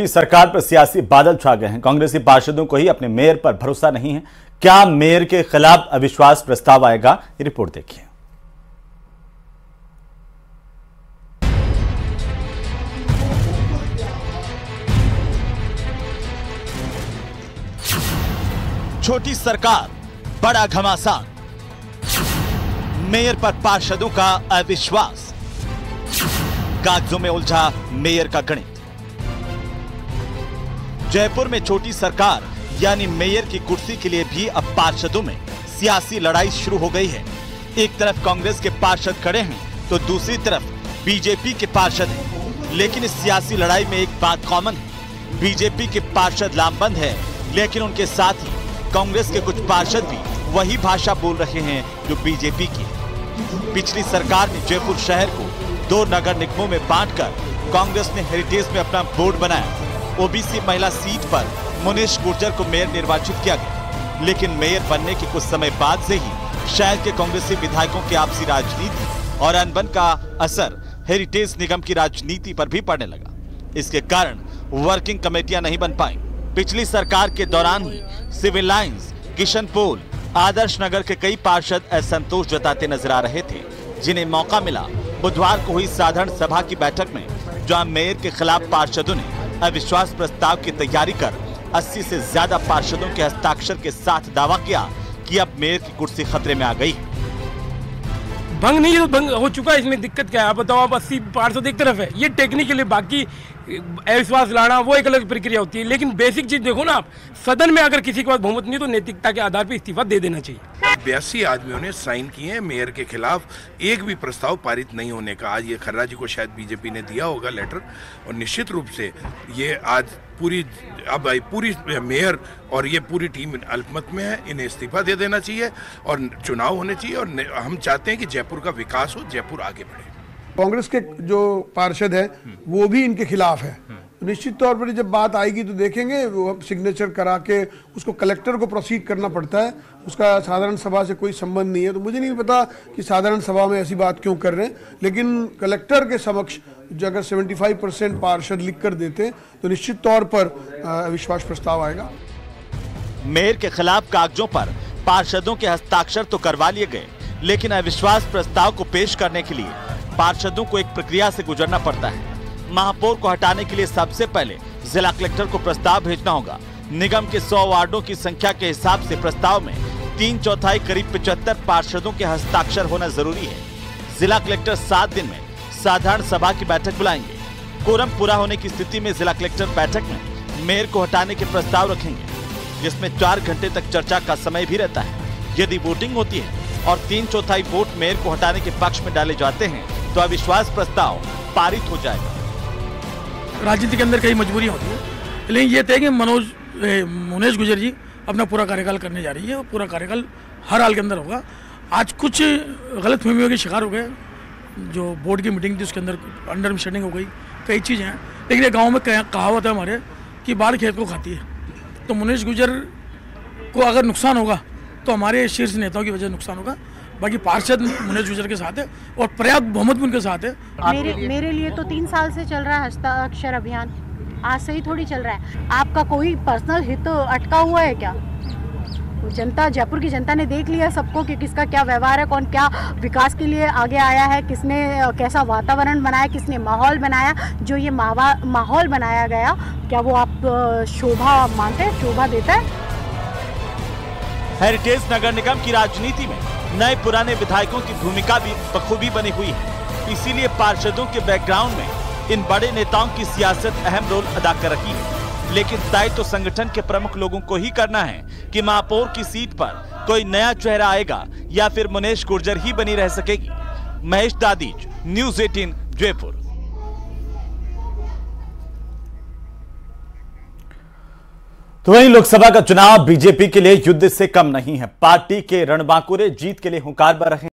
छोटी सरकार पर सियासी बादल छा गए हैं। कांग्रेसी पार्षदों को ही अपने मेयर पर भरोसा नहीं है। क्या मेयर के खिलाफ अविश्वास प्रस्ताव आएगा? ये रिपोर्ट देखिए। छोटी सरकार, बड़ा घमासान, मेयर पर पार्षदों का अविश्वास, कागजों में उलझा मेयर का गणित। जयपुर में छोटी सरकार यानी मेयर की कुर्सी के लिए भी अब पार्षदों में सियासी लड़ाई शुरू हो गई है। एक तरफ कांग्रेस के पार्षद खड़े हैं तो दूसरी तरफ बीजेपी के पार्षद हैं। लेकिन इस सियासी लड़ाई में एक बात कॉमन है, बीजेपी के पार्षद लामबंद है, लेकिन उनके साथ ही कांग्रेस के कुछ पार्षद भी वही भाषा बोल रहे हैं जो बीजेपी की है। पिछली सरकार ने जयपुर शहर को 2 नगर निगमों में बांटकर कांग्रेस ने हेरिटेज में अपना बोर्ड बनाया। ओबीसी महिला सीट पर मुनीश गुर्जर को मेयर निर्वाचित किया गया, लेकिन मेयर बनने के कुछ समय बाद से ही शहर के कांग्रेसी विधायकों की आपसी राजनीति और अनबन का असर हेरिटेज निगम की राजनीति पर भी पड़ने लगा। इसके कारण वर्किंग कमेटियां नहीं बन पाई। पिछली सरकार के दौरान ही सिविल लाइंस, किशनपोल, आदर्श नगर के कई पार्षद असंतोष जताते नजर आ रहे थे, जिन्हें मौका मिला बुधवार को हुई साधारण सभा की बैठक में, जहां मेयर के खिलाफ पार्षदों ने अविश्वास प्रस्ताव की तैयारी कर 80 से ज्यादा पार्षदों के हस्ताक्षर के साथ दावा किया कि अब मेयर की कुर्सी खतरे में आ गई है। भंग नहीं है तो भंग हो चुका है, इसमें दिक्कत क्या है? आप बताओ, आप 80 पार्षद एक तरफ है, ये टेक्निकली, बाकी अविश्वास लाना वो एक अलग प्रक्रिया होती है। लेकिन बेसिक चीज देखो ना, आप सदन में अगर किसी के पास बहुमत नहीं तो नैतिकता के आधार पर इस्तीफा दे देना चाहिए। 82 आदमियों ने साइन किए हैं मेयर के खिलाफ, एक भी प्रस्ताव पारित नहीं होने का। आज ये खर्रा जी को शायद बीजेपी ने दिया होगा लेटर, और निश्चित रूप से ये आज पूरी मेयर और ये पूरी टीम अल्पमत में है। इन्हें इस्तीफा दे देना चाहिए और चुनाव होने चाहिए, और हम चाहते हैं कि जयपुर का विकास हो, जयपुर आगे बढ़े। कांग्रेस के जो पार्षद है वो भी इनके खिलाफ है। तो निश्चित तौर पर जब बात आएगी तो देखेंगे, वो सिग्नेचर करा के उसको कलेक्टर को प्रोसीड करना पड़ता है, उसका साधारण सभा से कोई संबंध नहीं है। तो मुझे नहीं पता कि साधारण सभा में ऐसी बात क्यों कर रहे हैं, लेकिन कलेक्टर के समक्ष जो अगर 75% पार्षद लिख कर देते तो निश्चित तौर पर अविश्वास प्रस्ताव आएगा। मेयर के खिलाफ कागजों पर पार्षदों के हस्ताक्षर तो करवा लिए गए, लेकिन अविश्वास प्रस्ताव को पेश करने के लिए पार्षदों को एक प्रक्रिया से गुजरना पड़ता है। महापौर को हटाने के लिए सबसे पहले जिला कलेक्टर को प्रस्ताव भेजना होगा। निगम के 100 वार्डों की संख्या के हिसाब से प्रस्ताव में 3/4 करीब 75 पार्षदों के हस्ताक्षर होना जरूरी है। जिला कलेक्टर 7 दिन में साधारण सभा की बैठक बुलाएंगे। कोरम पूरा होने की स्थिति में जिला कलेक्टर बैठक में मेयर को हटाने के प्रस्ताव रखेंगे, जिसमें 4 घंटे तक चर्चा का समय भी रहता है। यदि वोटिंग होती है और 3/4 वोट मेयर को हटाने के पक्ष में डाले जाते हैं तो अविश्वास प्रस्ताव पारित हो जाएगा। राजनीति के अंदर कई मजबूरियां होती है, लेकिन ये तय कि मुनीश गुर्जर जी अपना पूरा कार्यकाल करने जा रही है और पूरा कार्यकाल हर हाल के अंदर होगा। आज कुछ गलतफहमियों के शिकार हो गए, जो बोर्ड की मीटिंग थी उसके अंदर अंडरस्टैंडिंग हो गई, कई चीज़ें हैं। लेकिन ये गाँव में कहावत है हमारे कि बाढ़ खेत को खाती है। तो मुनीश गुर्जर को अगर नुकसान होगा तो हमारे शीर्ष नेताओं की वजह से नुकसान होगा। बाकी पार्षद मुनीश गुर्जर के साथ है और पर्याप्त बहुमत भी उनके साथ है। मेरे लिए तो 3 साल से चल रहा है हस्ताक्षर अभियान, आज से ही थोड़ी चल रहा है। आपका कोई पर्सनल हित तो अटका हुआ है क्या? जनता, जयपुर की जनता ने देख लिया सबको कि किसका क्या व्यवहार है, कौन क्या विकास के लिए आगे आया है, किसने कैसा वातावरण बनाया, किसने माहौल बनाया। जो ये माहौल बनाया गया, क्या वो आप शोभा मानते हैं, शोभा देता है? हेरिटेज नगर निगम की राजनीति में नए पुराने विधायकों की भूमिका भी बखूबी बनी हुई है। इसीलिए पार्षदों के बैकग्राउंड में इन बड़े नेताओं की सियासत अहम रोल अदा कर रही है। लेकिन तय तो संगठन के प्रमुख लोगों को ही करना है कि महापौर की सीट पर कोई नया चेहरा आएगा या फिर मुनीश गुर्जर ही बनी रह सकेगी। महेश दादीज, न्यूज़ 18, जयपुर। तो वहीं लोकसभा का चुनाव बीजेपी के लिए युद्ध से कम नहीं है। पार्टी के रणबांकुरे जीत के लिए हुंकार भर रहे हैं।